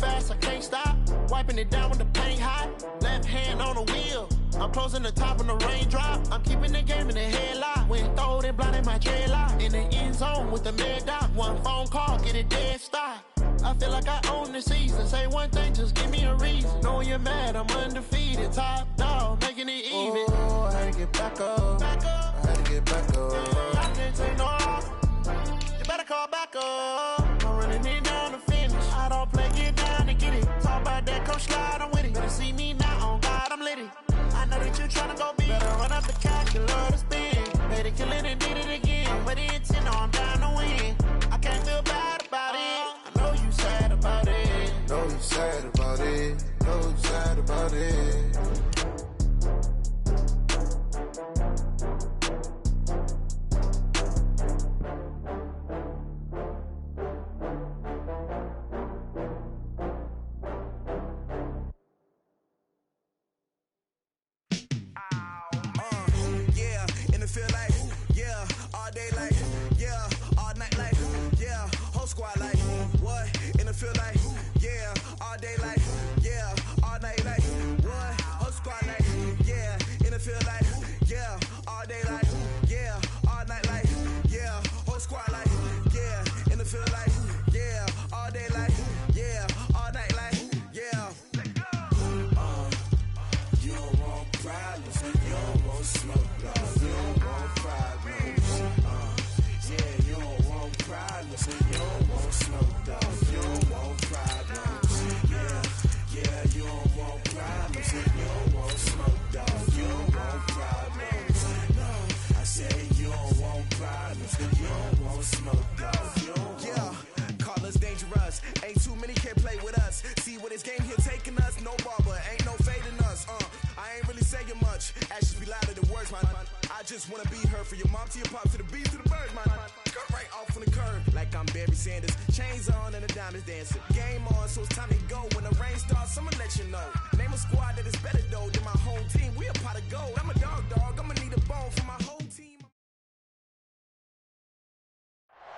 fast, I can't stop. Wiping it down with the paint hot. Left hand on the wheel. I'm closing the top on the raindrop. I'm keeping the game in the headlock. When throwed and blinded my dreadlock. In the end zone with the mad dot. One phone call, get it dead stop. I feel like I own the season. Say one thing, just give me a reason. Knowing you're mad, I'm undefeated. Top dog, making it even. Oh, I had to get back up. Back up. I had to get back up. I can't take no off. You better call back up. I'm running it down to finish. I don't play, get down to get it. Talk about that, coach slide, I'm with it. Better see me now, on God, I'm lit it. I know that you're trying to go big. Better run up the cash, you love to spin. Made it, kill it, and did it again. But the intent, no, I'm down to win. I can't feel bad about it. I know you sad about it. Know you sad about it. Know you sad about it.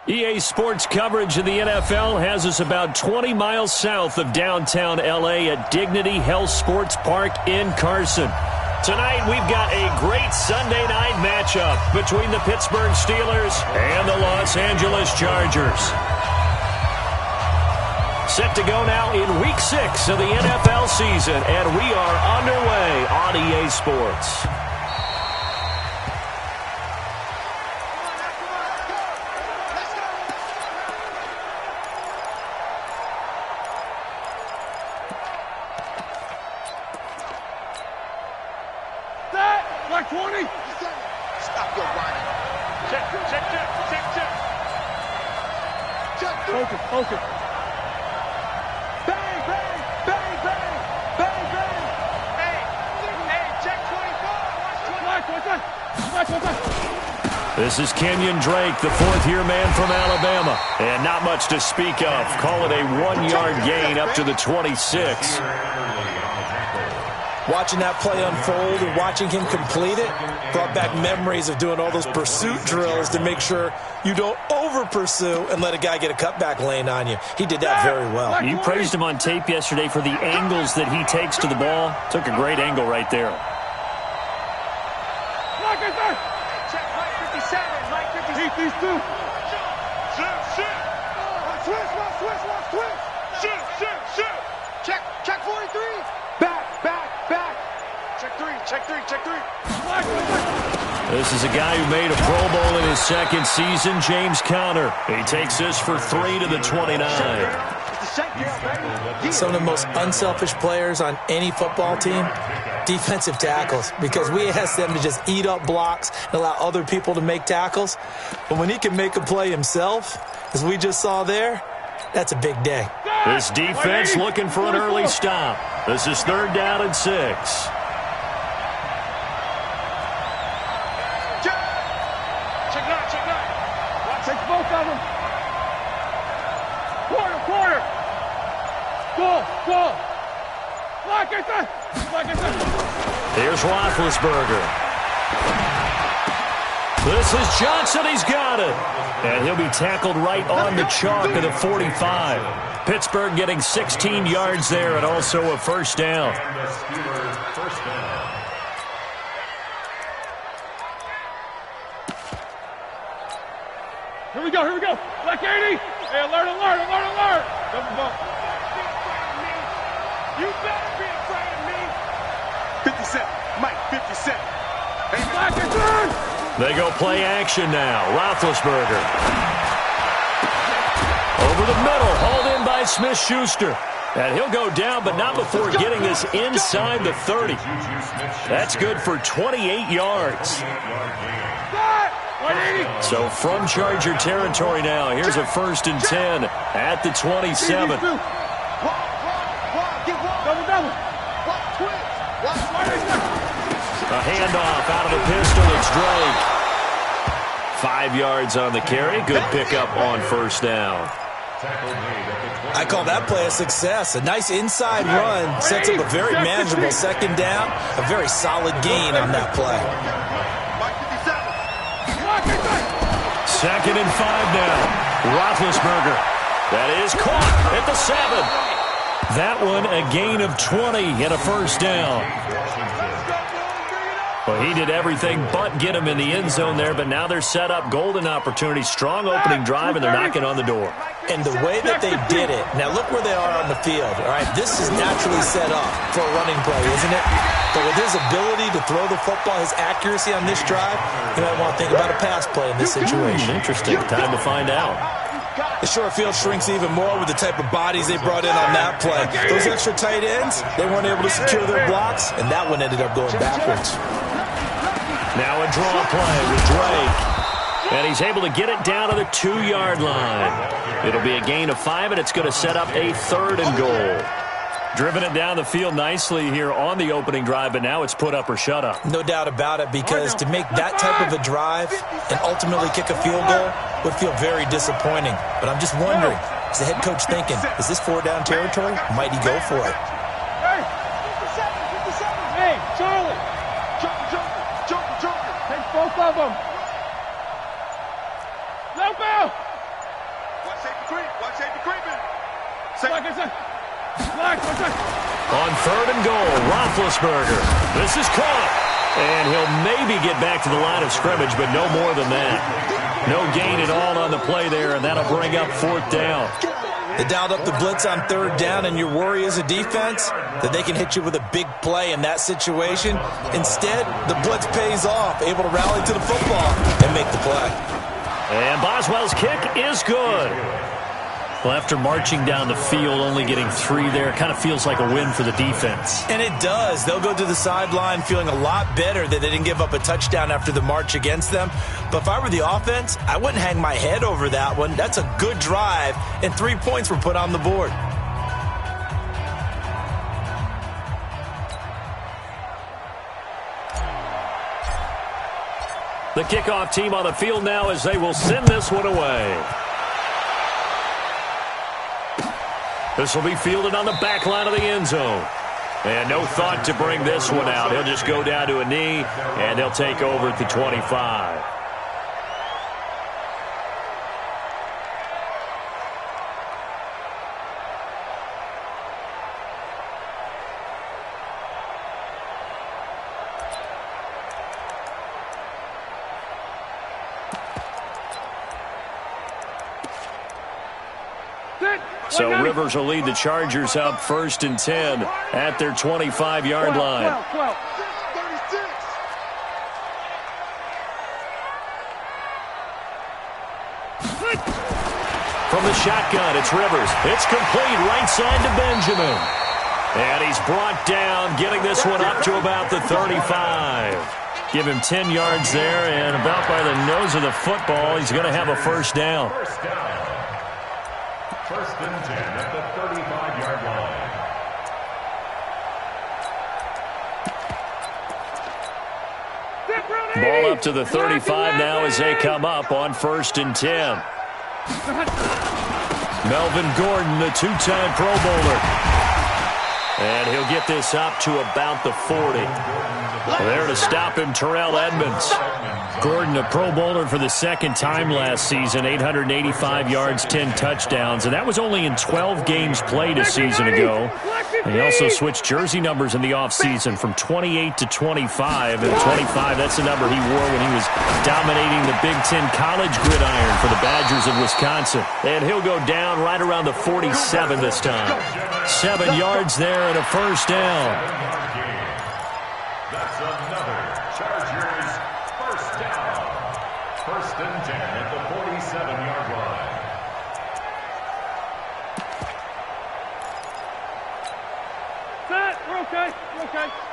EA Sports coverage of the NFL has us about 20 miles south of downtown L.A. at Dignity Health Sports Park in Carson. Tonight, we've got a great Sunday night matchup between the Pittsburgh Steelers and the Los Angeles Chargers. Set to go now in Week 6 of the NFL season, and we are underway on EA Sports. Focus. Bang, bang, bang, bang, bang, bang. Hey, check 24. Watch. This is Kenyon Drake, the fourth-year man from Alabama. And not much to speak of. Call it a 1-yard gain up to the 26. Watching that play unfold and watching him complete it brought back memories of doing all those pursuit drills to make sure you don't over-pursue and let a guy get a cutback lane on you. He did that very well. You praised him on tape yesterday for the angles that he takes to the ball. Took a great angle right there. Check Mike 57, Mike 57. Keep these two. Shoot. Switch. Shoot. Check 43. Back. Check three. This is a guy who made a Pro Bowl in his second season, James Conner. He takes this for 3 to the 29. Some of the most unselfish players on any football team, defensive tackles, because we ask them to just eat up blocks and allow other people to make tackles. But when he can make a play himself, as we just saw there, that's a big day. This defense looking for an early stop. This is 3rd down and 6. Take both of them. Quarter. Go. Like I said. Here's Roethlisberger. This is Johnson. He's got it. And he'll be tackled right on the chalk of the 45. Pittsburgh getting 16 yards there and also a first down. Here we go, here we go. Black 80. Hey, alert, alert, alert, alert. Double bump. You better be afraid of me. 57. Mike, 57. Hey, Black and turn. They go play action now. Roethlisberger. Over the middle, hauled in by Smith-Schuster. And he'll go down, but not before getting this inside the 30. That's good for 28 yards. So from Charger territory now, here's a 1st and 10 at the 27. A handoff out of the pistol. It's Drake. 5 yards on the carry. Good pickup on first down. I call that play a success. A nice inside run sets up a very manageable second down. A very solid gain on that play. 2nd and 5 now. Roethlisberger. That is caught at the 7. That one a gain of 20 and a first down. Well, he did everything but get him in the end zone there, but now they're set up. Golden opportunity. Strong opening drive, and they're knocking on the door. And the way that they did it, now look where they are on the field. All right, this is naturally set up for a running play, isn't it? But with his ability to throw the football, his accuracy on this drive, you might want to think about a pass play in this situation. Interesting. Time to find out. The short field shrinks even more with the type of bodies they brought in on that play. Those extra tight ends, they weren't able to secure their blocks, and that one ended up going backwards. Now a draw play with Drake. And he's able to get it down to the 2-yard line. It'll be a gain of 5, and it's going to set up a 3rd and goal. Driven it down the field nicely here on the opening drive, but now it's put up or shut up. No doubt about it, because to make that type of a drive and ultimately kick a field goal would feel very disappointing. But I'm just wondering, is the head coach thinking, is this 4-down territory? Might he go for it? Hey, Charlie. Joker. Take both of them. No foul. Watch safety creeping. On 3rd and goal, Roethlisberger. This is caught. And he'll maybe get back to the line of scrimmage, but no more than that. No gain at all on the play there, and that'll bring up 4th down. They dialed up the blitz on 3rd down, and your worry as a defense that they can hit you with a big play in that situation. Instead, the blitz pays off, able to rally to the football and make the play. And Boswell's kick is good. Well, after marching down the field, only getting 3 there, kind of feels like a win for the defense. And it does. They'll go to the sideline feeling a lot better that they didn't give up a touchdown after the march against them. But if I were the offense, I wouldn't hang my head over that one. That's a good drive, and 3 points were put on the board. The kickoff team on the field now as they will send this one away. This will be fielded on the back line of the end zone. And no thought to bring this one out. He'll just go down to a knee, and they'll take over at the 25. So Rivers will lead the Chargers up 1st and 10 at their 25-yard line. From the shotgun, it's Rivers. It's complete right side to Benjamin. And he's brought down, getting this one up to about the 35. Give him 10 yards there, and about by the nose of the football, he's going to have a first down. 1st and 10 at the 35-yard line. Ball up to the 35 now as they come up on 1st and 10. Melvin Gordon, the 2-time Pro Bowler. And he'll get this up to about the 40. There to stop him, Terrell Edmonds. Gordon, a Pro Bowler for the second time last season, 885 yards, 10 touchdowns, and that was only in 12 games played a season ago. And he also switched jersey numbers in the offseason from 28 to 25, and 25, that's the number he wore when he was dominating the Big Ten college gridiron for the Badgers of Wisconsin. And he'll go down right around the 47 this time. 7 yards there and a first down. That's another Chargers first down. 1st and 10 at the 47-yard line. Set, we're okay,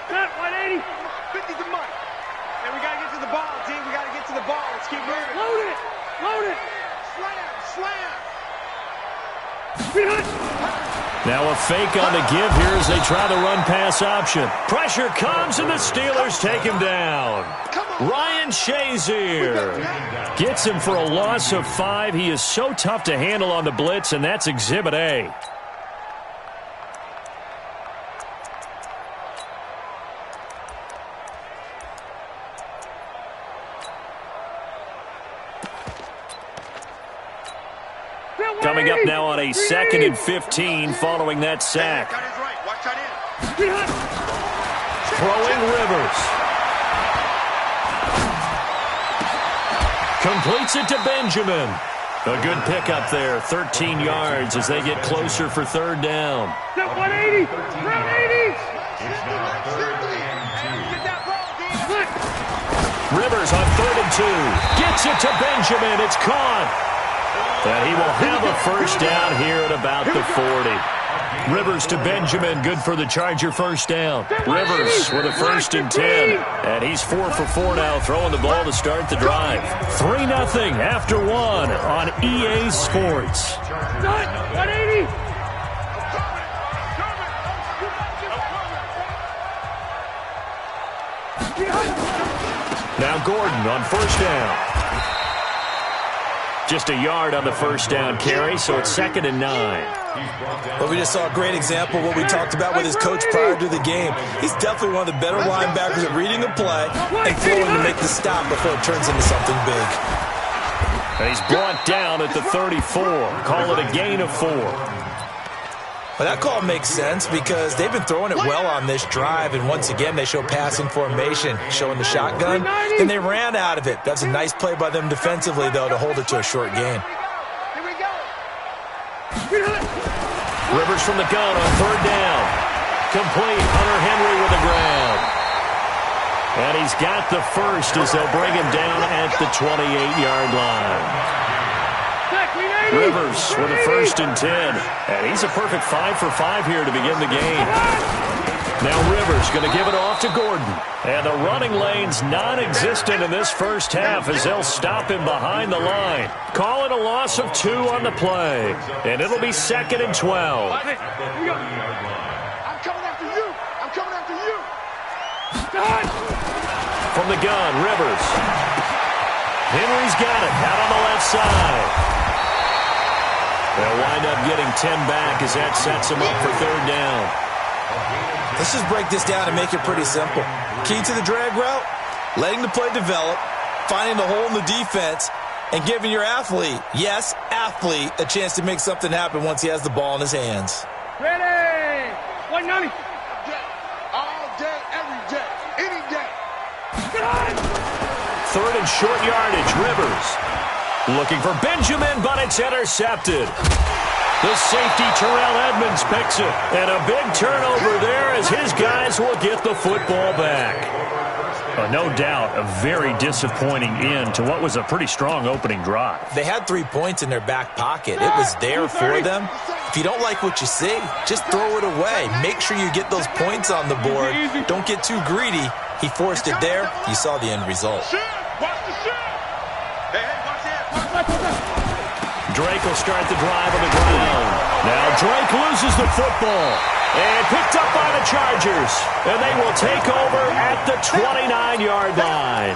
Set, 180. 50's the money. And we got to get to the ball, team. We got to get to the ball. Let's keep moving. Load it. Slam. Now a fake on the give here as they try the run-pass option. Pressure comes, and the Steelers take him down. Ryan Shazier gets him for a loss of 5. He is so tough to handle on the blitz, and that's Exhibit A. Coming up now on a 2nd and 15 following that sack. Throwing Rivers. Completes it to Benjamin. A good pickup there, 13 yards as they get closer for 3rd down. 180. Rivers on 3rd and 2. Gets it to Benjamin. It's caught. And he will have a first down here at about the 40. Rivers to Benjamin, good for the Charger first down. Rivers with a 1st and 10. And he's 4 for 4 now, throwing the ball to start the drive. 3-0 after 1 on EA Sports. 180. Now Gordon on 1st down. Just a yard on the first down carry, so it's 2nd and 9. Well, we just saw a great example of what we talked about with his coach prior to the game. He's definitely one of the better linebackers at reading a play and throwing to make the stop before it turns into something big. And he's brought down at the 34. Call it a gain of 4. Well, that call makes sense because they've been throwing it well on this drive, and once again they show passing formation, showing the shotgun, and they ran out of it. That's a nice play by them defensively, though, to hold it to a short gain. Here we go. Rivers from the gun on 3rd down. Complete. Hunter Henry with the ground. And he's got the first as they'll bring him down at the 28-yard line. Rivers with a 1st and 10. And he's a perfect 5 for 5 here to begin the game. Now Rivers going to give it off to Gordon. And the running lane's non-existent in this first half as they'll stop him behind the line. Call it a loss of 2 on the play. And it'll be 2nd and 12. I'm coming after you. From the gun, Rivers. Henry's got it out on the left side. They'll wind up getting 10 back as that sets them up for 3rd down. Let's just break this down and make it pretty simple. Key to the drag route, letting the play develop, finding the hole in the defense, and giving your athlete, yes, athlete, a chance to make something happen once he has the ball in his hands. Ready. 190. All day, every day, any day. 3rd and short yardage, Rivers. Looking for Benjamin, but it's intercepted. The safety, Terrell Edmonds, picks it. And a big turnover there as his guys will get the football back. No doubt a very disappointing end to what was a pretty strong opening drive. They had 3 points in their back pocket. It was there for them. If you don't like what you see, just throw it away. Make sure you get those points on the board. Don't get too greedy. He forced it there. You saw the end result. Watch the shot. Hey, watch that. Drake will start the drive on the ground. Now Drake loses the football. And picked up by the Chargers. And they will take over at the 29-yard line.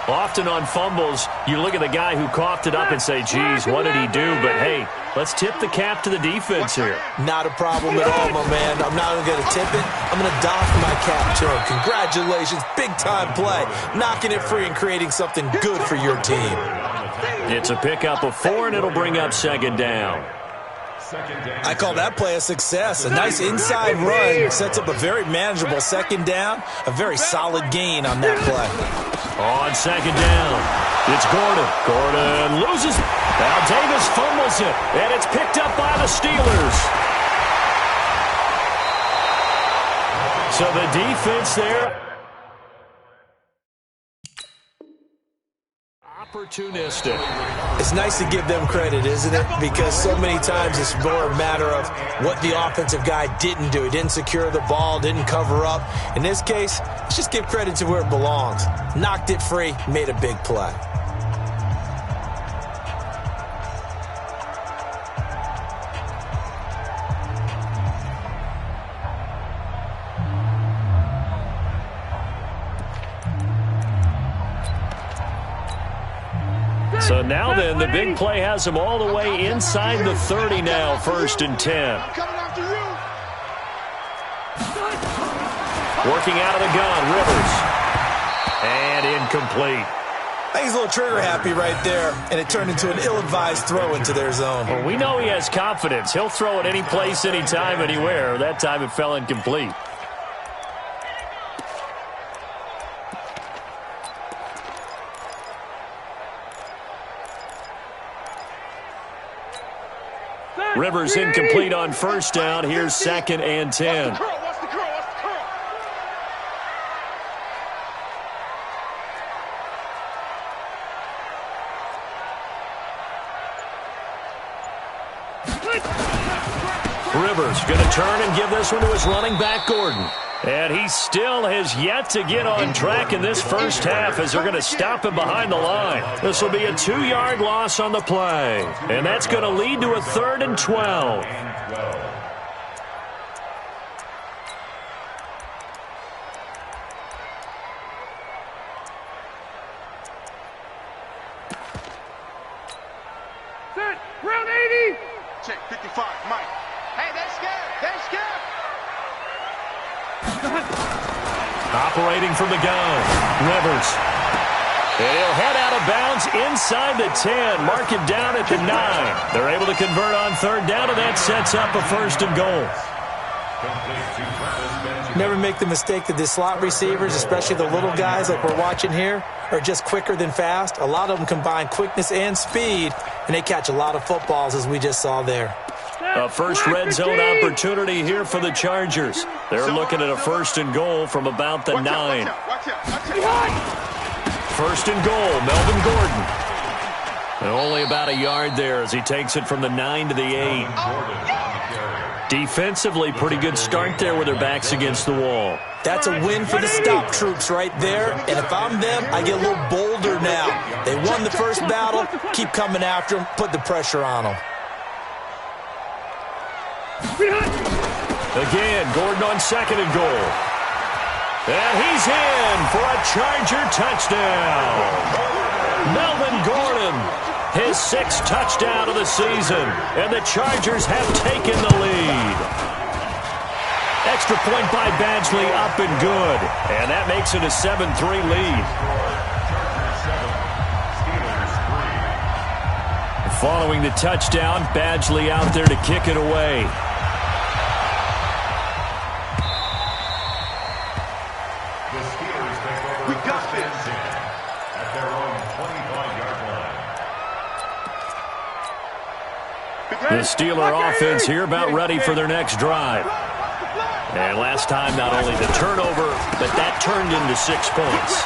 Often on fumbles, you look at the guy who coughed it up and say, geez, what did he do? But, hey, let's tip the cap to the defense here. Not a problem at all, my man. I'm not even going to tip it. I'm going to doff my cap to him. Congratulations, big-time play. Knocking it free and creating something good for your team. It's a pickup of 4, and it'll bring up second down. I call that play a success. A nice inside run sets up a very manageable second down. A very solid gain on that play. On second down, it's Gordon. Gordon loses. Now Davis fumbles it, and it's picked up by the Steelers. So the defense there, opportunistic. It's nice to give them credit, isn't it? Because so many times it's more a matter of what the offensive guy didn't do. He didn't secure the ball, didn't cover up. In this case, let's just give credit to where it belongs. Knocked it free, made a big play. So now then, the big play has him all the way inside the 30 now, 1st and 10. Working out of the gun, Rivers. And incomplete. I think he's a little trigger happy right there, and it turned into an ill-advised throw into their zone. Well, we know he has confidence. He'll throw it any place, anytime, anywhere. That time it fell incomplete. Rivers incomplete on 1st down. Here's 2nd and 10. Rivers going to turn and give this one to his running back, Gordon. And he still has yet to get on track in this first half as they're going to stop him behind the line. This will be a 2-yard loss on the play. And that's going to lead to a 3rd and 12. Set, round 80. Check, 55, Mike. Hey, they're scared. They're scared. Operating from the gun, Rivers. And he'll head out of bounds inside the 10. Mark him down at the 9. They're able to convert on 3rd down, and that sets up a 1st and goal. Never make the mistake that the slot receivers, especially the little guys like we're watching here, are just quicker than fast. A lot of them combine quickness and speed, and they catch a lot of footballs, as we just saw there. A first red zone opportunity here for the Chargers. They're looking at a 1st and goal from about the 9. 1st and goal, Melvin Gordon. And only about a yard there as he takes it from the 9 to the 8. Defensively, pretty good start there with their backs against the wall. That's a win for the stop troops right there. And if I'm them, I get a little bolder now. They won the first battle. Keep coming after them. Put the pressure on them. Again, Gordon on 2nd and goal. And he's in for a Charger touchdown. Melvin Gordon, his 6th touchdown of the season. And the Chargers have taken the lead. Extra point by Badgley, up and good. And that makes it a 7-3 lead. Following the touchdown, Badgley out there to kick it away. We got this at their own 25-yard line. The Steeler offense here about ready for their next drive. And last time, not only the turnover, but that turned into 6 points.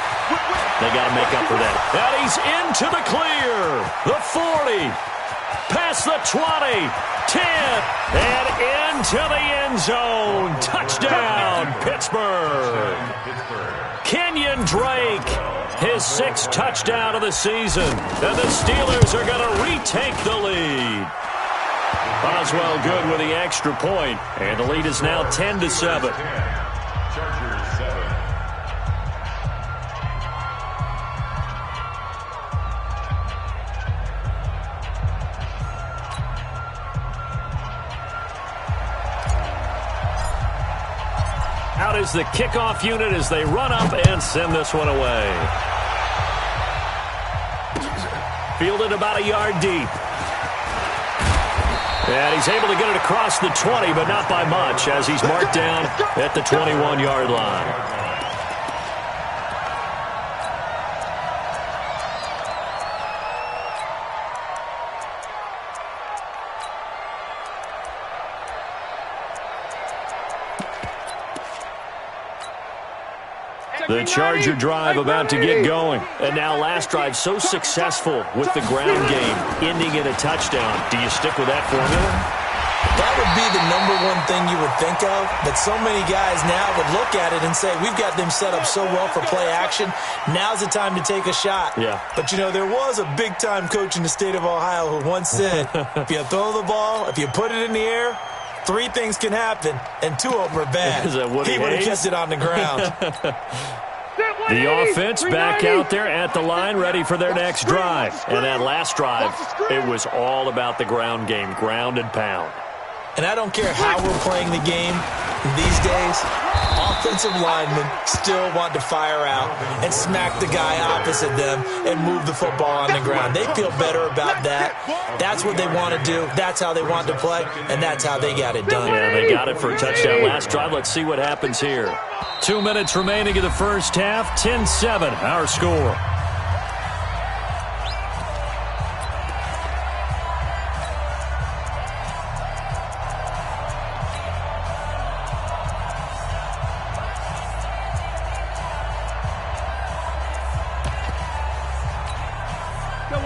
They got to make up for that. And he's into the clear. The 40. Past the 20. 10. And into the end zone. Touchdown, Pittsburgh. Kenyon Drake, his 6th touchdown of the season. And the Steelers are going to retake the lead. Boswell good with the extra point, and the lead is now 10-7. Out is the kickoff unit as they run up and send this one away. Fielded about a yard deep. And he's able to get it across the 20, but not by much, as he's marked down at the 21-yard line. The Charger drive about to get going. And now last drive so successful with the ground game, ending in a touchdown. Do you stick with that formula? That would be the number one thing you would think of, but so many guys now would look at it and say, we've got them set up so well for play action, now's the time to take a shot. Yeah. But, you know, there was a big-time coach in the state of Ohio who once said, if you throw the ball, if you put it in the air, 3 things can happen, and 2 of them are bad. Is that Woody He would have Hayes? kept it on the ground. The offense back out there at the line, ready for their next drive. And that last drive, it was all about the ground game, ground and pound. And I don't care how we're playing the game these days, offensive linemen still want to fire out and smack the guy opposite them and move the football on the ground. They feel better about that. That's what they want to do. That's how they want to play, and that's how they got it done. Yeah, they got it for a touchdown last drive. Let's see what happens here. 2 minutes remaining in the first half. 10-7, our score.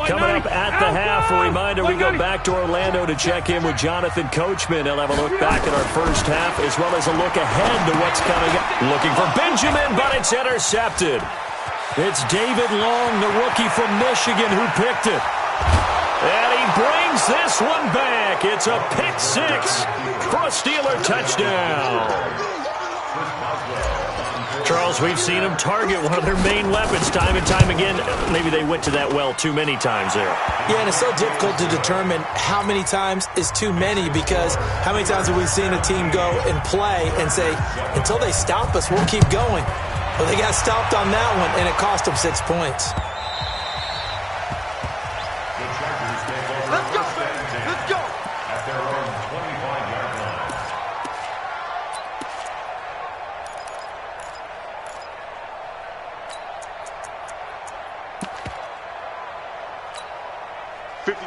Coming up at the half, a reminder, we go back to Orlando to check in with Jonathan Coachman. He'll have a look back at our first half as well as a look ahead to what's coming up. Looking for Benjamin, but it's intercepted. It's David Long, the rookie from Michigan, who picked it. And he brings this one back. It's a pick 6 for a Steeler touchdown. Charles, we've seen them target one of their main weapons time and time again. Maybe they went to that well too many times there. Yeah, and it's so difficult to determine how many times is too many, because how many times have we seen a team go and play and say, until they stop us, we'll keep going. Well, they got stopped on that one, and it cost them 6 points. Let's go! Let's go! At their own 25-yard line.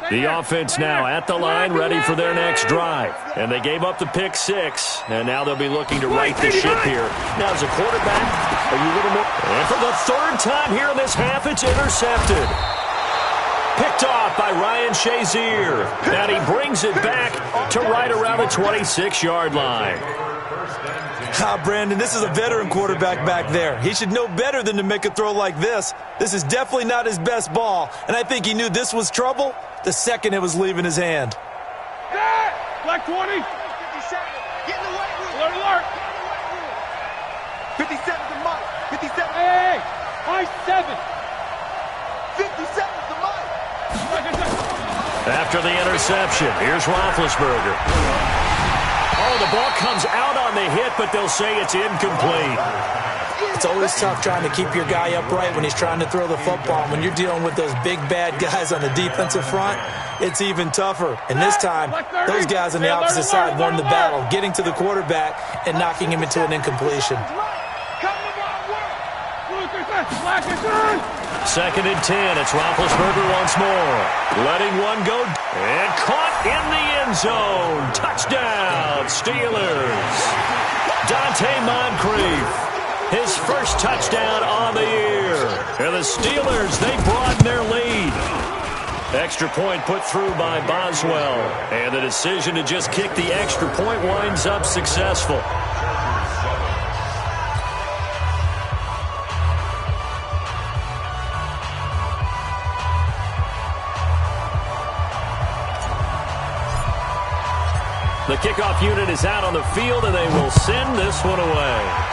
The offense now at the line, ready for their next drive. And they gave up the pick 6, and now they'll be looking to right the ship here. Now, as a quarterback, are you a little more... And for the 3rd time here in this half, it's intercepted. Picked off by Ryan Shazier. And he brings it back to right around the 26-yard line. Brandon, this is a veteran quarterback back there. He should know better than to make a throw like this. This is definitely not his best ball, and I think he knew this was trouble the second it was leaving his hand. Black 20. 57. Get in the weight room. Alert, alert. 57 to Mike. 57. Hey, high 7. 57 to Mike. After the interception, here's Roethlisberger. Oh, the ball comes out on the hit, but they'll say it's incomplete. It's always tough trying to keep your guy upright when he's trying to throw the football. When you're dealing with those big, bad guys on the defensive front, it's even tougher. And this time, those guys on the opposite side won the battle, getting to the quarterback and knocking him into an incompletion. Second and 10. It's Roethlisberger once more. Letting one go. And caught in the end zone. Touchdown, Steelers. Dante Moncrief. His first touchdown on the year. And the Steelers, they broaden their lead. Extra point put through by Boswell. And the decision to just kick the extra point winds up successful. The kickoff unit is out on the field, and they will send this one away.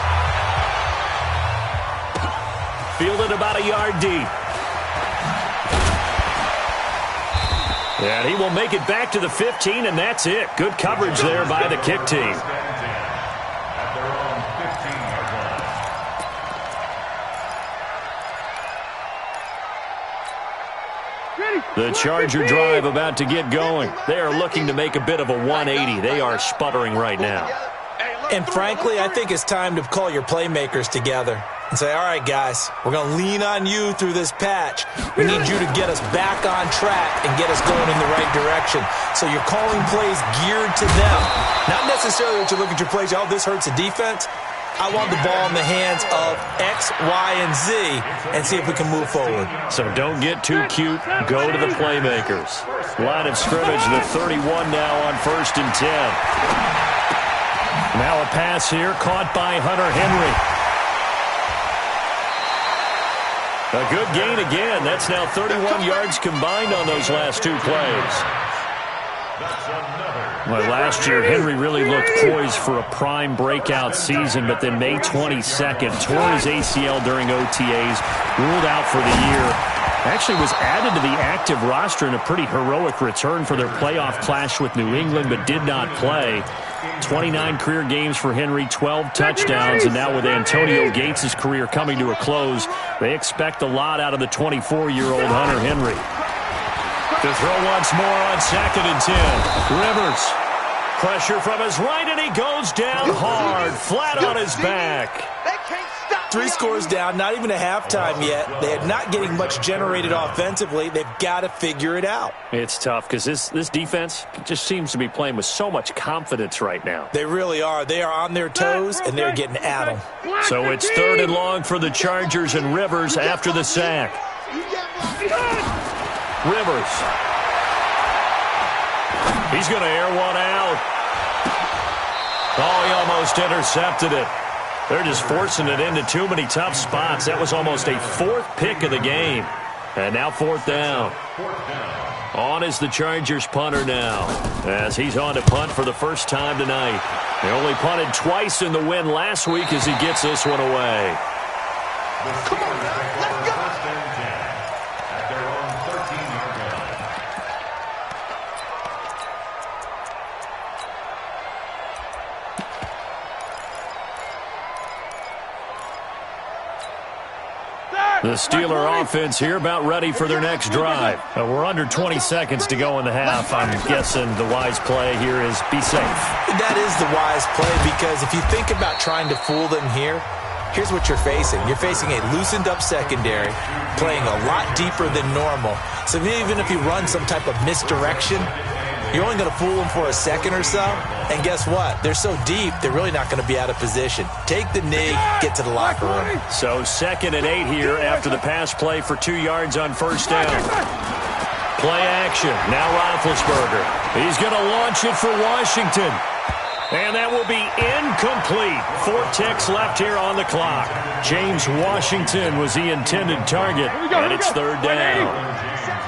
Fielded about a yard deep. And he will make it back to the 15, and that's it. Good coverage there by the kick team. The Charger drive about to get going. They are looking to make a bit of a 180. They are sputtering right now. And frankly, I think it's time to call your playmakers together and say, all right, guys, we're going to lean on you through this patch. We need you to get us back on track and get us going in the right direction. So you're calling plays geared to them. Not necessarily that you look at your plays, oh, this hurts the defense. I want the ball in the hands of X, Y, and Z and see if we can move forward. So don't get too cute. Go to the playmakers. Line of scrimmage, the 31 now on 1st and 10. Now a pass here, caught by Hunter Henry. A good gain again. That's now 31 yards combined on those last two plays. Well, last year, Henry really looked poised for a prime breakout season, but then May 22nd, tore his ACL during OTAs, ruled out for the year. Actually was added to the active roster in a pretty heroic return for their playoff clash with New England, but did not play. 29 career games for Henry, 12 touchdowns, and now with Antonio Gates' career coming to a close, they expect a lot out of the 24-year-old Hunter Henry. To throw once more on 2nd and 10. Rivers. Pressure from his right, and he goes down hard, flat on his back. 3 scores down, not even a halftime yet. They are not getting much generated offensively. They've got to figure it out. It's tough because this defense just seems to be playing with so much confidence right now. They really are. They are on their toes, and they're getting at them. So it's 3rd and long for the Chargers and Rivers after the sack. Rivers. He's going to air one out. Oh, he almost intercepted it. They're just forcing it into too many tough spots. That was almost a 4th pick of the game. And now 4th down. On is the Chargers punter now, as he's on to punt for the first time tonight. They only punted twice in the win last week as he gets this one away. Come on, let's go. At their own 13-yard line. The Steeler offense here about ready for their next drive. We're under 20 seconds to go in the half. I'm guessing the wise play here is be safe. That is the wise play, because if you think about trying to fool them here, here's what you're facing. You're facing a loosened up secondary, playing a lot deeper than normal. So even if you run some type of misdirection, you're only going to fool them for a second or so. And guess what? They're so deep, they're really not going to be out of position. Take the knee, get to the locker room. So 2nd and 8 here after the pass play for 2 yards on 1st down. Play action. Now Roethlisberger. He's going to launch it for Washington. And that will be incomplete. 4 ticks left here on the clock. James Washington was the intended target, and it's 3rd down.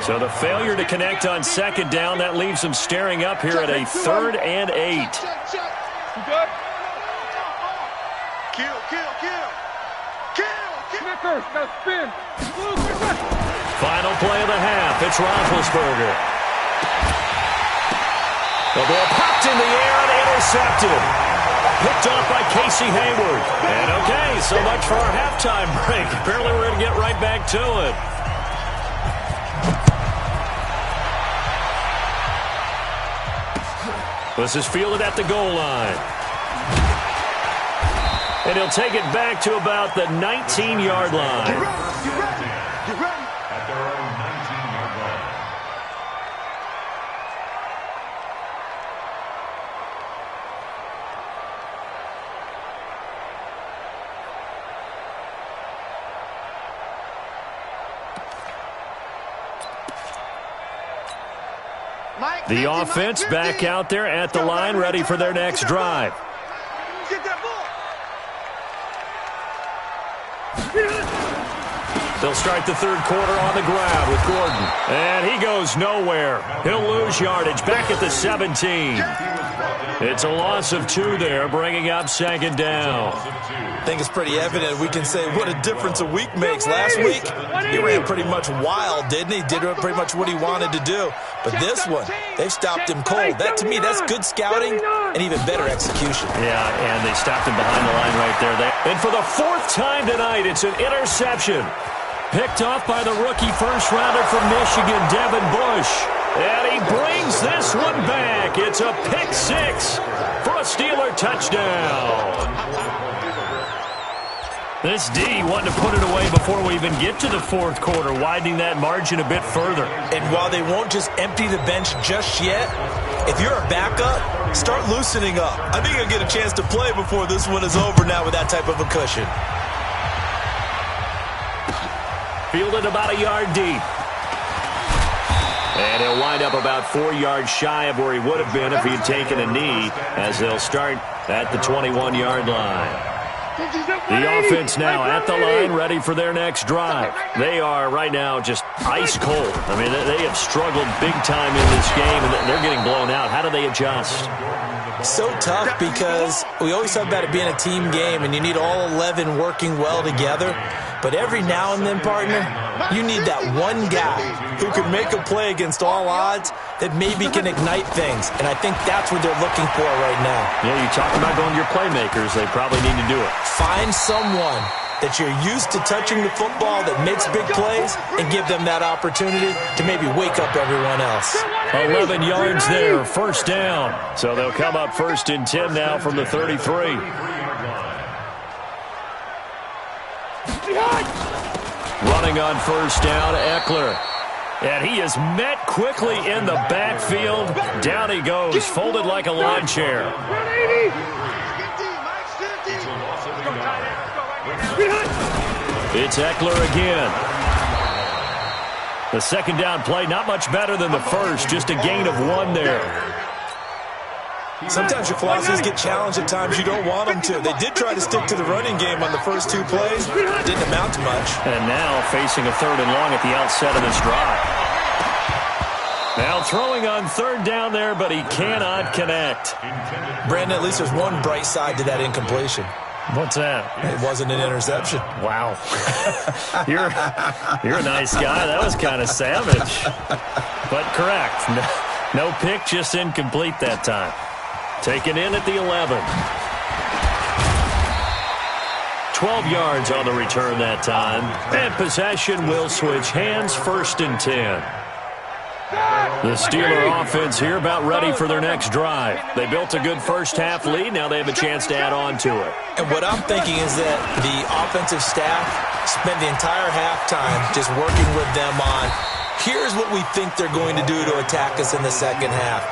So the failure to connect on 2nd down, that leaves them staring up here at a 3rd and 8. Final play of the half. It's Roethlisberger. The ball popped in the air and intercepted. Picked off by Casey Hayward. And okay, so much for our halftime break. Apparently we're going to get right back to it. This is fielded at the goal line. And he'll take it back to about the 19-yard line. Get ready. At their own 19-yard line. The offense back out there at the line, ready for their next drive. Get that ball. They'll start the 3rd quarter on the ground with Gordon. And he goes nowhere. He'll lose yardage back at the 17. It's a loss of 2 there, bringing up 2nd down. I think it's pretty evident. We can say what a difference a week makes. Last week, he ran pretty much wild, didn't he? Did pretty much what he wanted to do. But this one, they've stopped him cold. That, to me, that's good scouting and even better execution. Yeah, and they stopped him behind the line right there. And for the 4th time tonight, it's an interception. Picked off by the rookie first-rounder from Michigan, Devin Bush. And he brings this one back. It's a pick six for a Steeler touchdown. This D wanting to put it away before we even get to the fourth quarter, widening that margin a bit further. And while they won't just empty the bench just yet, if you're a backup, start loosening up. I think you'll get a chance to play before this one is over now with that type of a cushion. Fielded about a yard deep. And he'll wind up about 4 yards shy of where he would have been if he had taken a knee, as they'll start at the 21-yard line. The offense now at the line, ready for their next drive. They are right now just ice cold. I mean, they have struggled big time in this game, and they're getting blown out. How do they adjust? So tough because we always talk about it being a team game, and you need all 11 working well together. But every now and then, partner, you need that one guy who can make a play against all odds that maybe can ignite things. And I think that's what they're looking for right now. Yeah, you talk about going to your playmakers. They probably need to do it. Find someone that you're used to touching the football that makes big plays and give them that opportunity to maybe wake up everyone else. 11 yards there, first down. So they'll come up 1st and 10 now from the 33. Running on first down, Eckler. And he is met quickly in the backfield. Down he goes, folded like a lawn chair. It's Eckler again. The second down play, not much better than the first, just a gain of 1 there. Sometimes your philosophies get challenged at times you don't want them to. They did try to stick to the running game on the first 2 plays. Didn't amount to much. And now facing a 3rd and long at the outset of this drive. Now throwing on 3rd down there, but he cannot connect. Brandon, at least there's one bright side to that incompletion. What's that? It wasn't an interception. Wow. You're a nice guy. That was kind of savage. But correct. No pick, just incomplete that time. Taken in at the 11. 12 yards on the return that time. And possession will switch hands, 1st and 10. The Steeler offense here about ready for their next drive. They built a good first-half lead. Now they have a chance to add on to it. And what I'm thinking is that the offensive staff spent the entire halftime just working with them on, here's what we think they're going to do to attack us in the second half.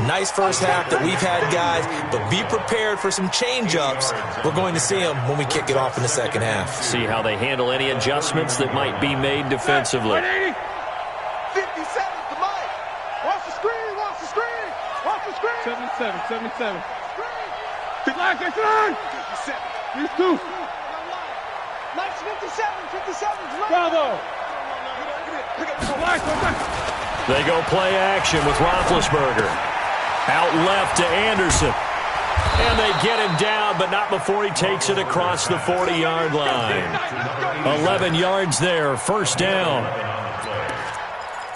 Nice first half that we've had, guys, but be prepared for some change-ups. We're going to see them when we kick it off in the second half. See how they handle any adjustments that might be made defensively. 77. Good line, get line. 57. Use 2. Nice 57. Bravo. They go play action with Roethlisberger. Out left to Anderson. And they get him down, but not before he takes it across the 40-yard line. 11 yards there, 1st down.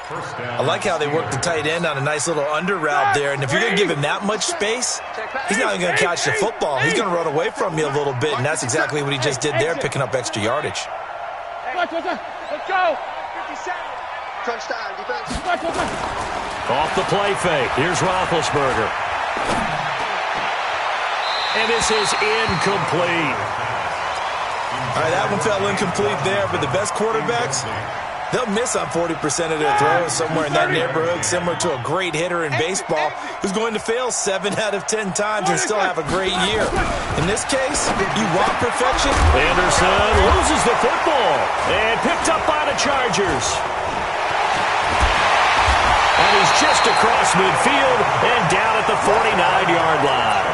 I like how they work the tight end on a nice little under route there. And if you're going to give him that much space, he's not even going to catch the football. He's going to run away from you a little bit, and that's exactly what he just did there, picking up extra yardage. Let's go. 57. Crunch time, defense. Off the play fake. Here's Roethlisberger. And this is incomplete. All right, that one fell incomplete there, but the best quarterbacks, they'll miss on 40% of their throws somewhere in that neighborhood, similar to a great hitter in baseball who's going to fail 7 out of 10 times and still have a great year. In this case, you want perfection. Anderson loses the football and picked up by the Chargers. And he's just across midfield and down at the 49-yard line.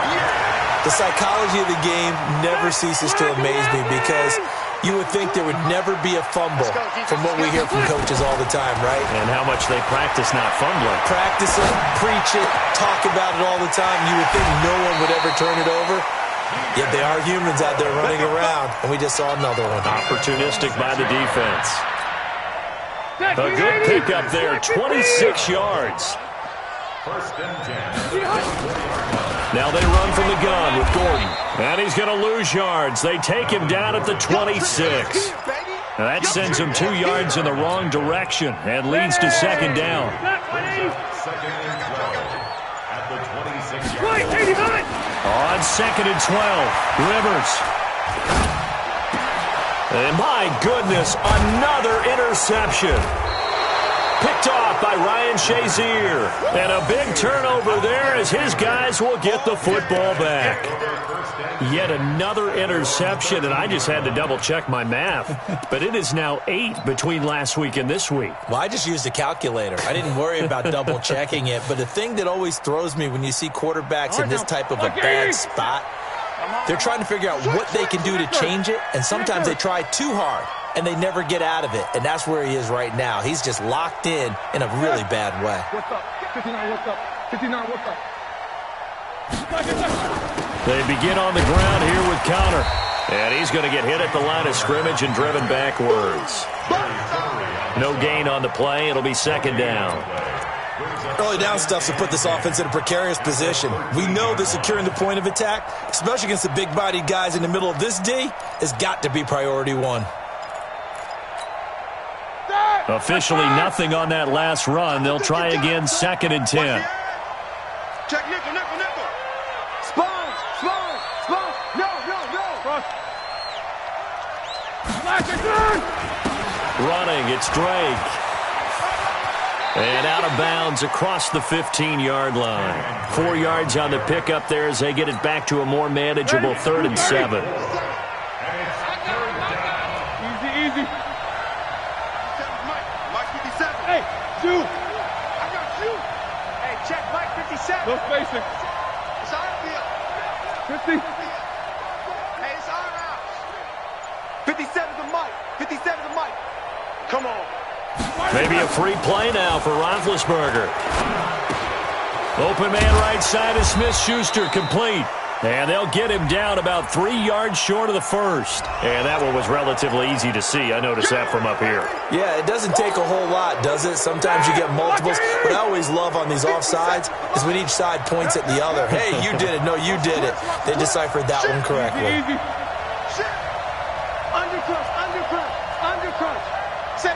The psychology of the game never ceases to amaze me because you would think there would never be a fumble from what we hear from coaches all the time, right? And how much they practice not fumbling. Practice it, preach it, talk about it all the time. You would think no one would ever turn it over. Yet they are humans out there running around, and we just saw another one. Opportunistic by the defense. A good pickup there, 26 yards. 1st and 10. Now they run from the gun with Gordon. And he's going to lose yards. They take him down at the 26. Now that sends him 2 yards in the wrong direction and leads to second down. Second and 12 at the 26-yard line. On second and 12, Rivers. And my goodness, another interception. Picked off by Ryan Shazier. And a big turnover there as his guys will get the football back. Yet another interception, and I just had to double-check my math. But it is now 8 between last week and this week. Well, I just used a calculator. I didn't worry about double-checking it. But the thing that always throws me when you see quarterbacks in this type of a bad spot, they're trying to figure out what they can do to change it, and sometimes they try too hard, and they never get out of it. And that's where he is right now. He's just locked in a really bad way. What's up? 59, what's up? 59, what's up? They begin on the ground here with Counter. And he's going to get hit at the line of scrimmage and driven backwards. No gain on the play. It'll be second down. Early down stuff to put this offense in a precarious position. We know that securing the point of attack, especially against the big-bodied guys in the middle of this D, has got to be priority one. Officially nothing on that last run. They'll try again, second and 10. Check nickel, nickel, nickel. Spawns, spawns, spawns. No, no, no. Running, it's Drake. And out of bounds across the 15-yard line. 4 yards on the pickup there as they get it back to a more manageable 3rd and 7. Easy, easy. Mike 57. Hey, shoot. I got you. Hey, check Mike 57. No spacing. It's our field. 50. Hey, it's our house. 57's a Mike. 57's a Mike. Come on. Maybe a free play now for Roethlisberger. Open man right side is Smith-Schuster, complete. And they'll get him down about 3 yards short of the first. And that one was relatively easy to see. I noticed that from up here. Yeah, it doesn't take a whole lot, does it? Sometimes you get multiples. What I always love on these offsides is when each side points at the other. Hey, you did it. No, you did it. They deciphered that one correctly. Easy. Undercrunch, undercrunch, undercrunch. Say.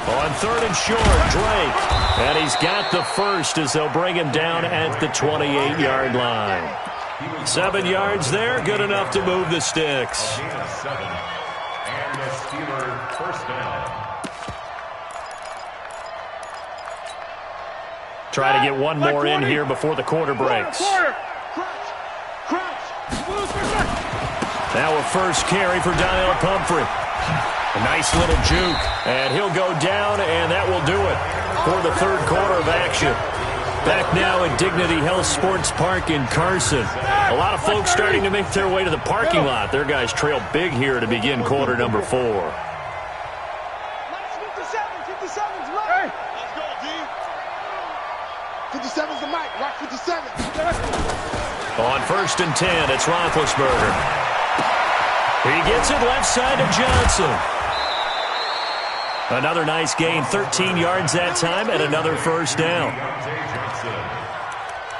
On 3rd and short, Drake. And he's got the first as they'll bring him down at the 28-yard line. 7 yards there, good enough to move the sticks. 7. And the Steelers first down. Try to get one more in here before the quarter breaks. Now a first carry for Donnell Pumphrey. A nice little juke, and he'll go down, and that will do it for the 3rd quarter of action. Back now at Dignity Health Sports Park in Carson. A lot of folks starting to make their way to the parking lot. Their guys trail big here to begin quarter number 4. 57's Mike. Let's go, D. 57's the Mike. Rock 57. On 1st and 10, it's Roethlisberger. He gets it left side to Johnson. Another nice gain, 13 yards that time, and another first down.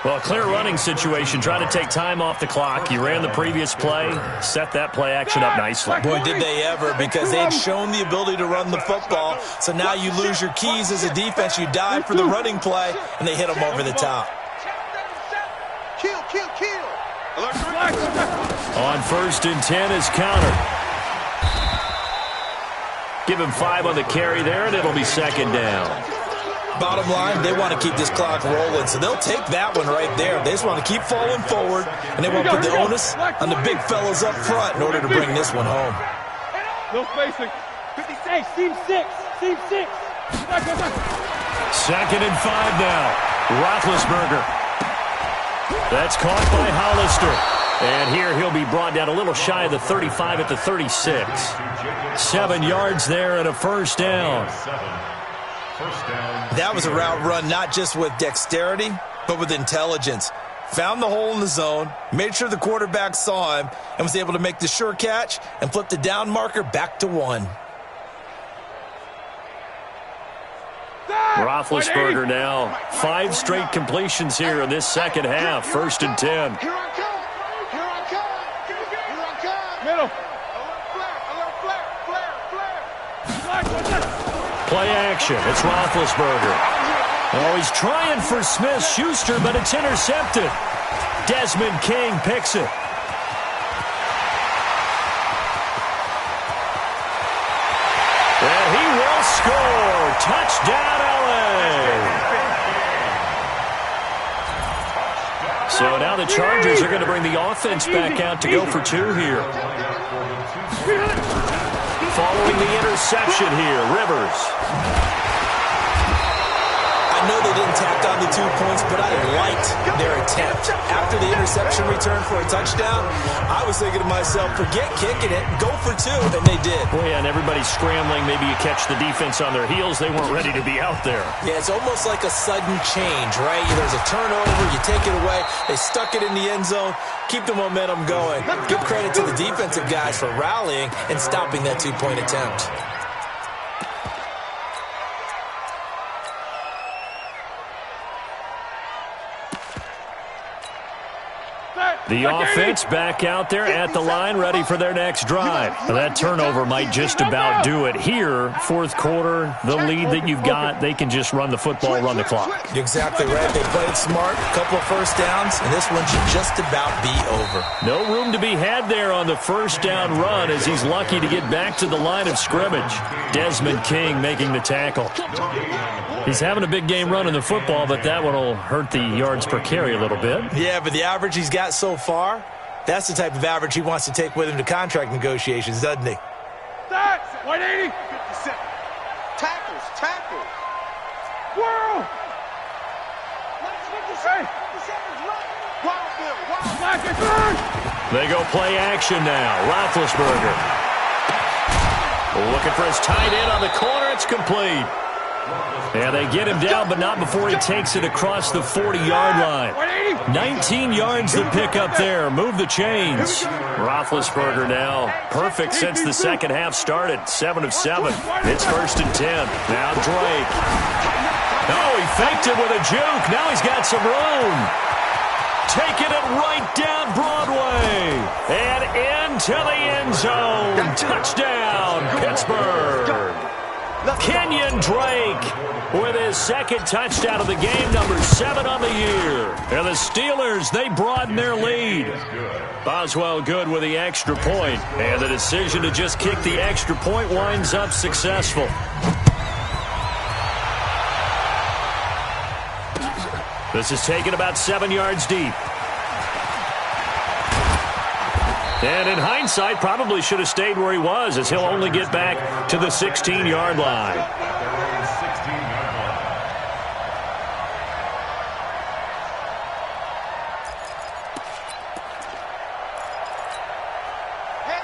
Well, clear running situation. Try to take time off the clock. You ran the previous play, set that play action up nicely. Boy, did they ever, because they'd shown the ability to run the football. So now you lose your keys as a defense. You dive for the running play, and they hit them over the top. Kill. On 1st and 10 is Counter. Give him 5 on the carry there, and it'll be second down. Bottom line, they want to keep this clock rolling, so they'll take that one right there. They just want to keep falling forward, and they want to put the onus on the big fellas up front in order to bring this one home. No spacing. 56, seam 6. 2nd and 5 now. Roethlisberger. That's caught by Hollister. And here he'll be brought down a little shy of the 35 at the 36. 7 yards there and a first down. That was a route run not just with dexterity, but with intelligence. Found the hole in the zone, made sure the quarterback saw him, and was able to make the sure catch and flip the down marker back to 1. Roethlisberger now 5 straight completions here in this second half. 1st and 10. Here I come. Middle. play action. It's Roethlisberger. Oh, he's trying for Smith-Schuster, but it's intercepted. Desmond King picks it. And he will score. Touchdown, LA. So now the Chargers are going to bring the offense back out to go for two here. Following the interception here, Rivers. I know they didn't tack on the 2 points, but I liked their attempt. After the interception return for a touchdown, I was thinking to myself, forget kicking it, go for two, and they did. Well, yeah, and everybody's scrambling. Maybe you catch the defense on their heels. They weren't ready to be out there. Yeah, it's almost like a sudden change, right? There's a turnover, you take it away, they stuck it in the end zone, keep the momentum going. Give credit to the defensive guys for rallying and stopping that 2-point attempt. The offense back out there at the line, ready for their next drive. That turnover might just about do it here. Fourth quarter, the lead that you've got, they can just run the football, run the clock. You're exactly right. They played smart, a couple of first downs, and this one should just about be over. No room to be had there on the first down run as he's lucky to get back to the line of scrimmage. Desmond King making the tackle. He's having a big game running the football, but that one will hurt the yards per carry a little bit. Yeah, but the average he's got so far, that's the type of average he wants to take with him to contract negotiations, doesn't he? That's 180. 57. Tackles, tackles. Whirl. Hey. Wild Bill, wild. Black and burn. They go play action now. Roethlisberger. Looking for his tight end on the corner. It's complete. Yeah, they get him down, but not before he takes it across the 40-yard line. 19 yards to pick up there. Move the chains. Roethlisberger now perfect since the second half started. 7 of 7. It's 1st and 10. Now Drake. Oh, he faked it with a juke. Now he's got some room. Taking it right down Broadway. And into the end zone. Touchdown, Pittsburgh. Kenyon Drake with his second touchdown of the game, number 7 on the year. And the Steelers, they broaden their lead. Boswell good with the extra point. And the decision to just kick the extra point winds up successful. This is taken about 7 yards deep. And in hindsight, probably should have stayed where he was, as he'll only get back to the 16-yard line.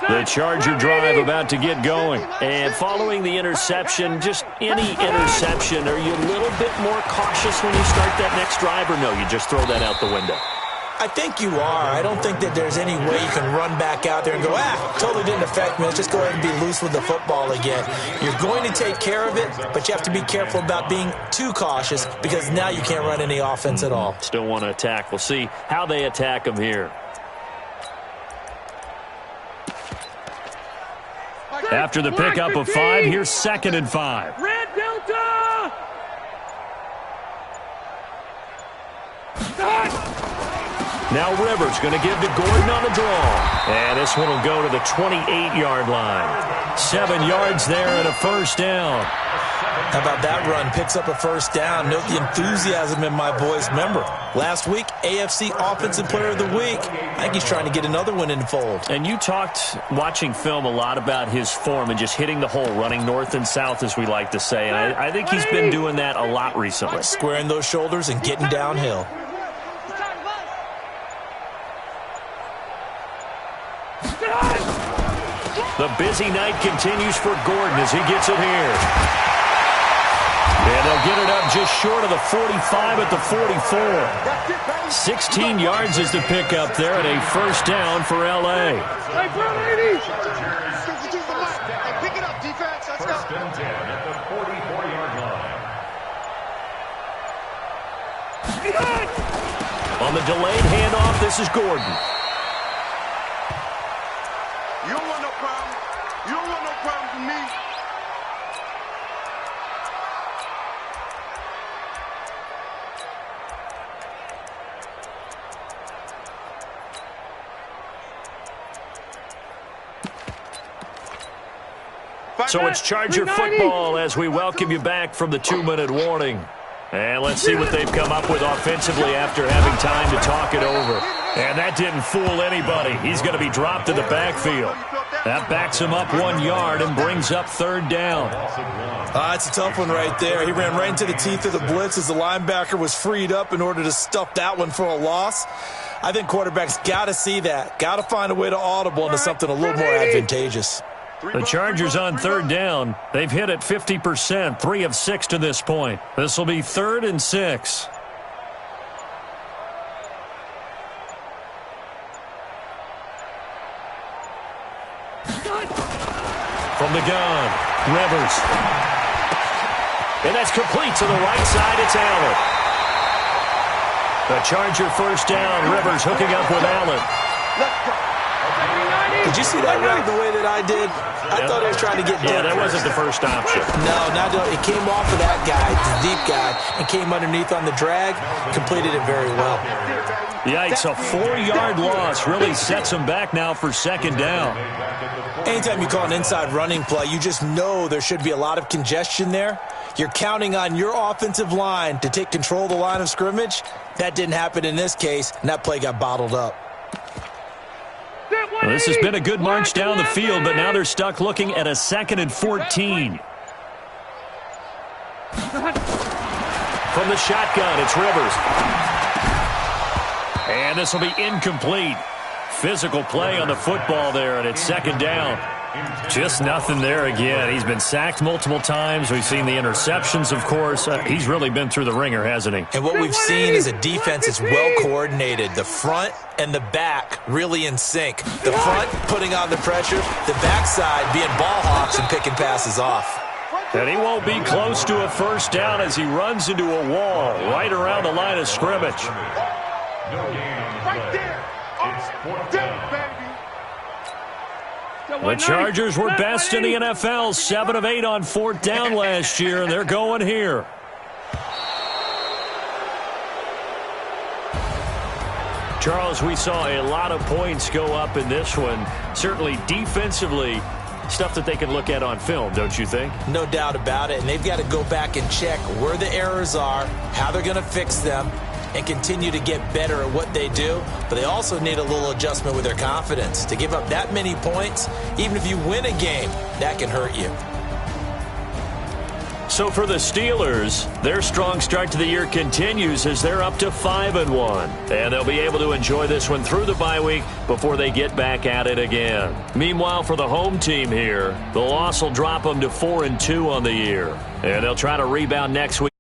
The Charger drive about to get going. And following the interception, just any interception, are you a little bit more cautious when you start that next drive, or no, you just throw that out the window? I think you are. I don't think that there's any way you can run back out there and go, totally didn't affect me. Let's just go ahead and be loose with the football again. You're going to take care of it, but you have to be careful about being too cautious because now you can't run any offense at all. Still want to attack. We'll see how they attack them here. After the pickup of 5, here's 2nd and 5. Red Delta. Now Rivers going to give to Gordon on the draw. And this one will go to the 28-yard line. 7 yards there and a first down. How about that run? Picks up a first down. Note the enthusiasm in my boys. Remember, last week, AFC Offensive Player of the Week. I think he's trying to get another one in the fold. And you talked, watching film, a lot about his form and just hitting the hole, running north and south, as we like to say. And I think he's been doing that a lot recently. Squaring those shoulders and getting downhill. The busy night continues for Gordon as he gets it here. And they'll get it up just short of the 45 at the 44. 16 yards is the pickup there and a first down for L.A. Hey, bro, ladies. Hey, pick it up, defense. Let's go. 1st and 10 at the 44-yard line. On the delayed handoff, this is Gordon. You don't want no problem. You don't want no problem from me. So it's Charger football as we welcome you back from the 2-minute warning. And let's see what they've come up with offensively after having time to talk it over. And that didn't fool anybody. He's going to be dropped in the backfield. That backs him up 1 yard and brings up 3rd down. It's a tough one right there. He ran right into the teeth of the blitz as the linebacker was freed up in order to stuff that one for a loss. I think quarterbacks got to see that. Got to find a way to audible into something a little more advantageous. The Chargers on 3rd down. They've hit it 50%, 3 of 6 to this point. This will be 3rd and 6. From the gun, Rivers. And that's complete to the right side. It's Allen. The Charger first down. Rivers hooking up with Allen. Did you see that route the way that I did? I thought he was trying to get deep. Yeah, that wasn't the first option. No, it came off of that guy, the deep guy, and came underneath on the drag, completed it very well. Yikes, a 4-yard loss really sets him back now for 2nd down. Anytime you call an inside running play, you just know there should be a lot of congestion there. You're counting on your offensive line to take control of the line of scrimmage. That didn't happen in this case, and that play got bottled up. Well, this has been a good march down the field, but now they're stuck looking at a 2nd and 14. From the shotgun, it's Rivers. And this will be incomplete. Physical play on the football there, and it's 2nd down. Just nothing there again. He's been sacked multiple times. We've seen the interceptions, of course. He's really been through the ringer, hasn't he? And what we've seen is a defense that's well-coordinated. The front and the back really in sync. The front putting on the pressure, the backside being ball hawks and picking passes off. And he won't be close to a 1st down as he runs into a wall right around the line of scrimmage. Right there. It's 4th down, baby. The Chargers were best in the NFL, 7 of 8 on 4th down last year, and they're going here. Charles, we saw a lot of points go up in this one. Certainly defensively, stuff that they can look at on film, don't you think? No doubt about it, and they've got to go back and check where the errors are, how they're going to fix them, and continue to get better at what they do. But they also need a little adjustment with their confidence. To give up that many points, even if you win a game, that can hurt you. So for the Steelers, their strong start to the year continues as they're up to 5-1. And they'll be able to enjoy this one through the bye week before they get back at it again. Meanwhile, for the home team here, the loss will drop them to 4-2 on the year. And they'll try to rebound next week.